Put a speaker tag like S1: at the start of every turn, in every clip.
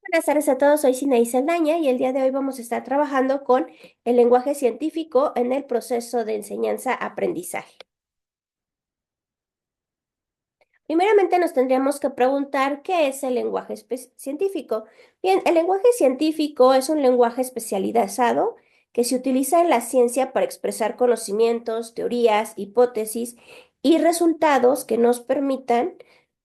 S1: Buenas tardes a todos, soy Sinaí Saldaña y el día de hoy vamos a estar trabajando con el lenguaje científico en el proceso de enseñanza-aprendizaje. Primeramente nos tendríamos que preguntar qué es el lenguaje científico. Bien, el lenguaje científico es un lenguaje especializado que se utiliza en la ciencia para expresar conocimientos, teorías, hipótesis y resultados que nos permitan,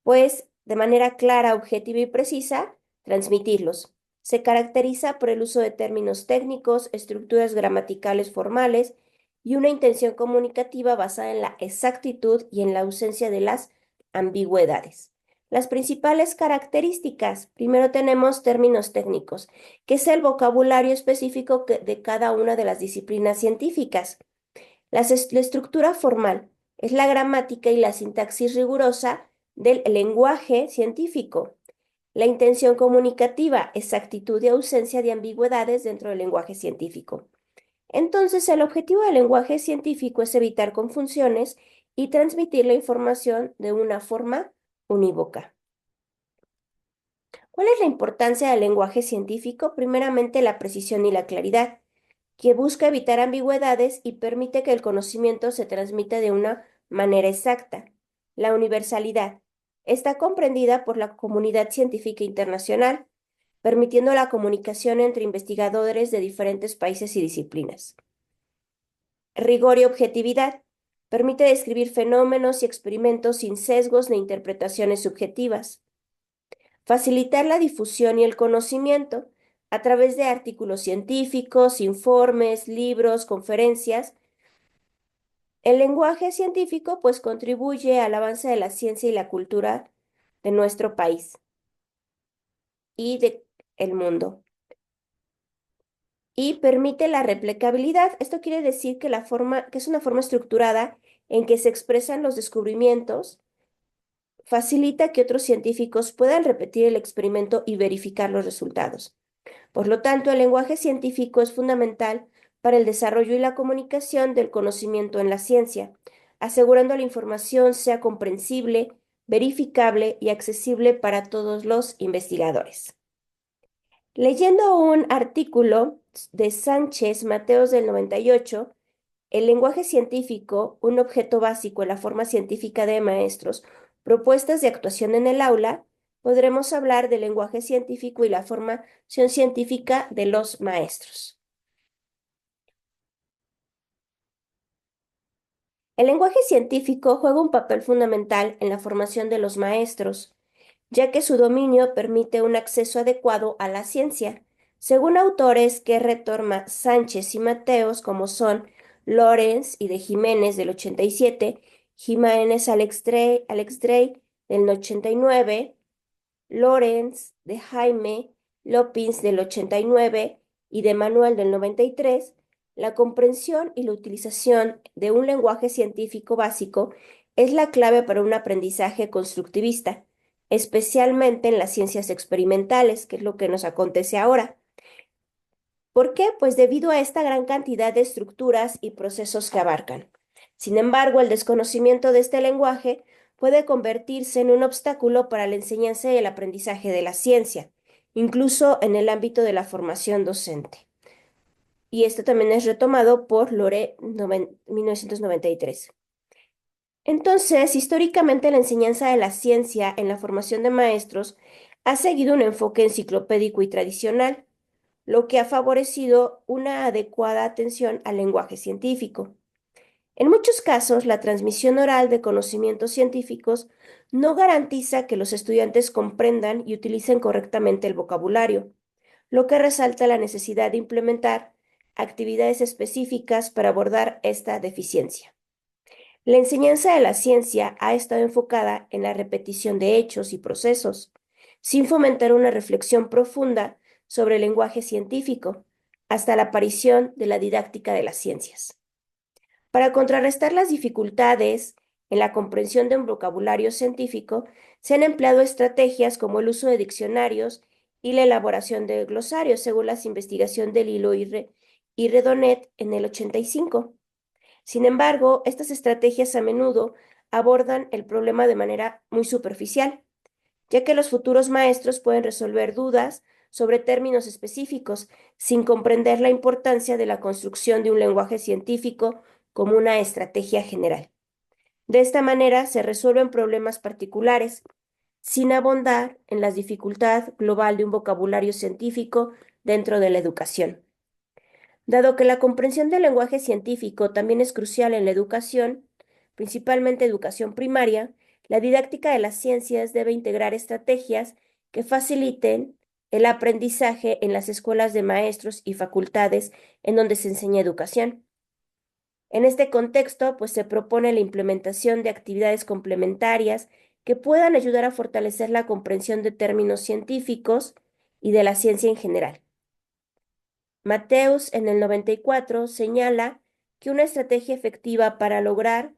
S1: pues, de manera clara, objetiva y precisa, transmitirlos. Se caracteriza por el uso de términos técnicos, estructuras gramaticales formales y una intención comunicativa basada en la exactitud y en la ausencia de las ambigüedades. Las principales características. Primero tenemos términos técnicos, que es el vocabulario específico de cada una de las disciplinas científicas. La estructura formal es la gramática y la sintaxis rigurosa del lenguaje científico. La intención comunicativa, exactitud y ausencia de ambigüedades dentro del lenguaje científico. Entonces, el objetivo del lenguaje científico es evitar confusiones y transmitir la información de una forma unívoca. ¿Cuál es la importancia del lenguaje científico? Primeramente, la precisión y la claridad, que busca evitar ambigüedades y permite que el conocimiento se transmita de una manera exacta. La universalidad está comprendida por la comunidad científica internacional, permitiendo la comunicación entre investigadores de diferentes países y disciplinas. Rigor y objetividad. Permite describir fenómenos y experimentos sin sesgos ni interpretaciones subjetivas. Facilitar la difusión y el conocimiento a través de artículos científicos, informes, libros, conferencias. El lenguaje científico pues contribuye al avance de la ciencia y la cultura de nuestro país y del mundo. Y permite la replicabilidad. Esto quiere decir que que es una forma estructurada en que se expresan los descubrimientos, facilita que otros científicos puedan repetir el experimento y verificar los resultados. Por lo tanto, el lenguaje científico es fundamental para el desarrollo y la comunicación del conocimiento en la ciencia, asegurando la información sea comprensible, verificable y accesible para todos los investigadores. Leyendo un artículo de Sánchez Mateos del 98, el lenguaje científico, un objeto básico en la forma científica de maestros, propuestas de actuación en el aula, podremos hablar del lenguaje científico y la formación científica de los maestros. El lenguaje científico juega un papel fundamental en la formación de los maestros, ya que su dominio permite un acceso adecuado a la ciencia. Según autores que retorna Sánchez y Mateos, como son Lorenz y de Jiménez del 87, Jiménez Alex Drey del 89, Lorenz de Jaime Lopins del 89 y de Manuel del 93, la comprensión y la utilización de un lenguaje científico básico es la clave para un aprendizaje constructivista, especialmente en las ciencias experimentales, que es lo que nos acontece ahora. ¿Por qué? Pues debido a esta gran cantidad de estructuras y procesos que abarcan. Sin embargo, el desconocimiento de este lenguaje puede convertirse en un obstáculo para la enseñanza y el aprendizaje de la ciencia, incluso en el ámbito de la formación docente. Y esto también es retomado por Lore 1993. Entonces, históricamente la enseñanza de la ciencia en la formación de maestros ha seguido un enfoque enciclopédico y tradicional, lo que ha favorecido una adecuada atención al lenguaje científico. En muchos casos, la transmisión oral de conocimientos científicos no garantiza que los estudiantes comprendan y utilicen correctamente el vocabulario, lo que resalta la necesidad de implementar actividades específicas para abordar esta deficiencia. La enseñanza de la ciencia ha estado enfocada en la repetición de hechos y procesos, sin fomentar una reflexión profunda sobre el lenguaje científico, hasta la aparición de la didáctica de las ciencias. Para contrarrestar las dificultades en la comprensión de un vocabulario científico, se han empleado estrategias como el uso de diccionarios y la elaboración de glosarios, según las investigaciones del Hilo y Redonet en el 85. Sin embargo, estas estrategias a menudo abordan el problema de manera muy superficial, ya que los futuros maestros pueden resolver dudas sobre términos específicos, sin comprender la importancia de la construcción de un lenguaje científico como una estrategia general. De esta manera se resuelven problemas particulares, sin abondar en la dificultad global de un vocabulario científico dentro de la educación. Dado que la comprensión del lenguaje científico también es crucial en la educación, principalmente educación primaria, la didáctica de las ciencias debe integrar estrategias que faciliten el aprendizaje en las escuelas de maestros y facultades en donde se enseña educación. En este contexto, pues se propone la implementación de actividades complementarias que puedan ayudar a fortalecer la comprensión de términos científicos y de la ciencia en general. Mateus en el 94 señala que una estrategia efectiva para lograrlo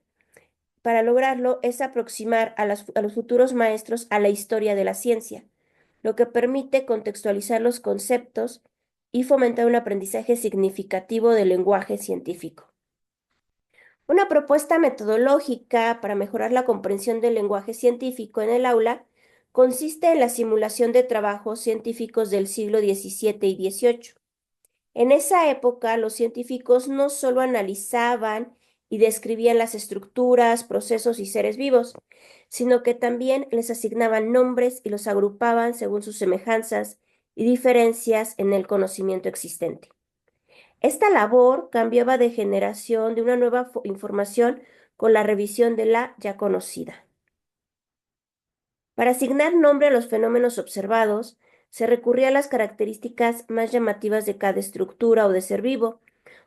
S1: es aproximar a los futuros maestros a la historia de la ciencia, lo que permite contextualizar los conceptos y fomentar un aprendizaje significativo del lenguaje científico. Una propuesta metodológica para mejorar la comprensión del lenguaje científico en el aula consiste en la simulación de trabajos científicos del siglo XVII y XVIII. En esa época, los científicos no solo analizaban y describían las estructuras, procesos y seres vivos, sino que también les asignaban nombres y los agrupaban según sus semejanzas y diferencias en el conocimiento existente. Esta labor cambiaba de generación de una nueva información con la revisión de la ya conocida. Para asignar nombre a los fenómenos observados, se recurría a las características más llamativas de cada estructura o de ser vivo,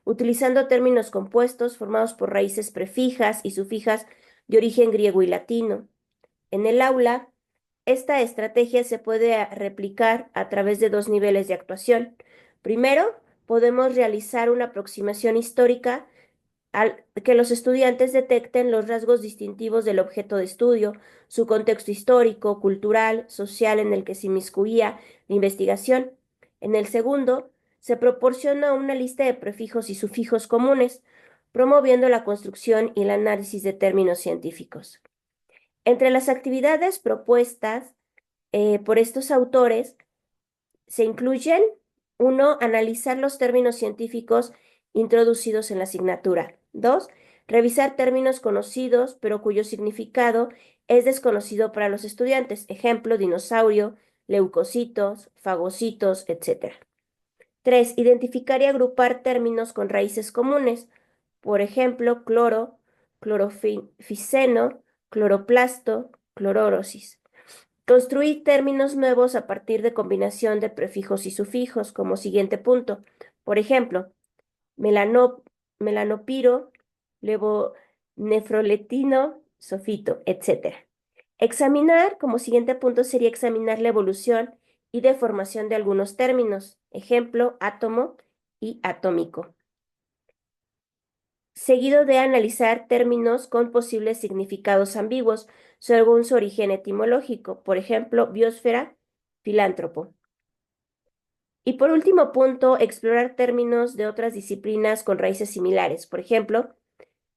S1: utilizando términos compuestos formados por raíces prefijas y sufijas de origen griego y latino. En el aula, esta estrategia se puede replicar a través de dos niveles de actuación. Primero, podemos realizar una aproximación histórica al que los estudiantes detecten los rasgos distintivos del objeto de estudio, su contexto histórico, cultural, social en el que se inmiscuía la investigación. En el segundo, se proporciona una lista de prefijos y sufijos comunes, promoviendo la construcción y el análisis de términos científicos. Entre las actividades propuestas por estos autores se incluyen, uno, analizar los términos científicos introducidos en la asignatura. Dos, revisar términos conocidos, pero cuyo significado es desconocido para los estudiantes. Ejemplo, dinosaurio, leucocitos, fagocitos, etc. Tres, identificar y agrupar términos con raíces comunes. Por ejemplo, cloro, clorofiseno, cloroplasto, clororosis. Construir términos nuevos a partir de combinación de prefijos y sufijos como siguiente punto. Por ejemplo, melanopiro, levonefroletino, sofito, etc. Examinar, como siguiente punto, sería examinar la evolución y deformación de algunos términos. Ejemplo, átomo y atómico. Seguido de analizar términos con posibles significados ambiguos según su origen etimológico, por ejemplo, biosfera, filántropo. Y por último punto, explorar términos de otras disciplinas con raíces similares, por ejemplo,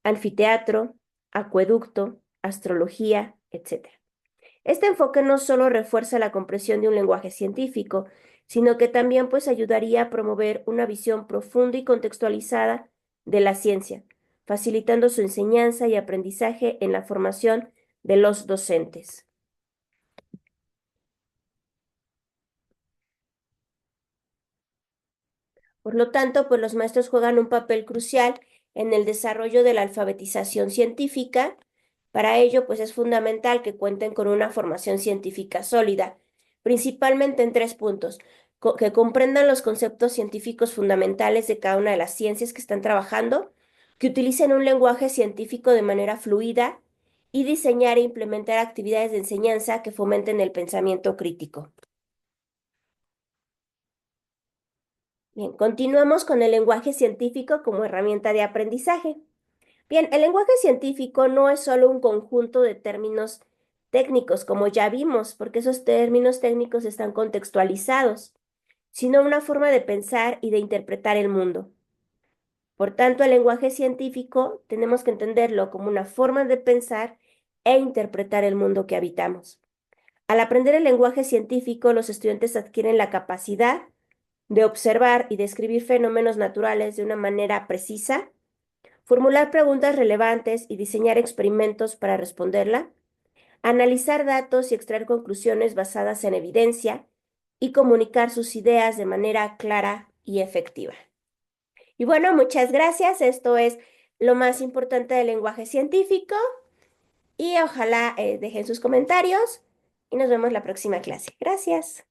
S1: anfiteatro, acueducto, astrología, etc. Este enfoque no solo refuerza la comprensión de un lenguaje científico, sino que también pues ayudaría a promover una visión profunda y contextualizada de la ciencia, facilitando su enseñanza y aprendizaje en la formación de los docentes. Por lo tanto, pues los maestros juegan un papel crucial en el desarrollo de la alfabetización científica. Para ello, pues es fundamental que cuenten con una formación científica sólida, principalmente en tres puntos: que comprendan los conceptos científicos fundamentales de cada una de las ciencias que están trabajando, que utilicen un lenguaje científico de manera fluida y diseñar e implementar actividades de enseñanza que fomenten el pensamiento crítico. Bien, continuamos con el lenguaje científico como herramienta de aprendizaje. Bien, el lenguaje científico no es solo un conjunto de términos técnicos, como ya vimos, porque esos términos técnicos están contextualizados, sino una forma de pensar y de interpretar el mundo. Por tanto, el lenguaje científico tenemos que entenderlo como una forma de pensar e interpretar el mundo que habitamos. Al aprender el lenguaje científico, los estudiantes adquieren la capacidad de observar y describir fenómenos naturales de una manera precisa, formular preguntas relevantes y diseñar experimentos para responderla, analizar datos y extraer conclusiones basadas en evidencia y comunicar sus ideas de manera clara y efectiva. Y bueno, muchas gracias. Esto es lo más importante del lenguaje científico y ojalá dejen sus comentarios y nos vemos la próxima clase. Gracias.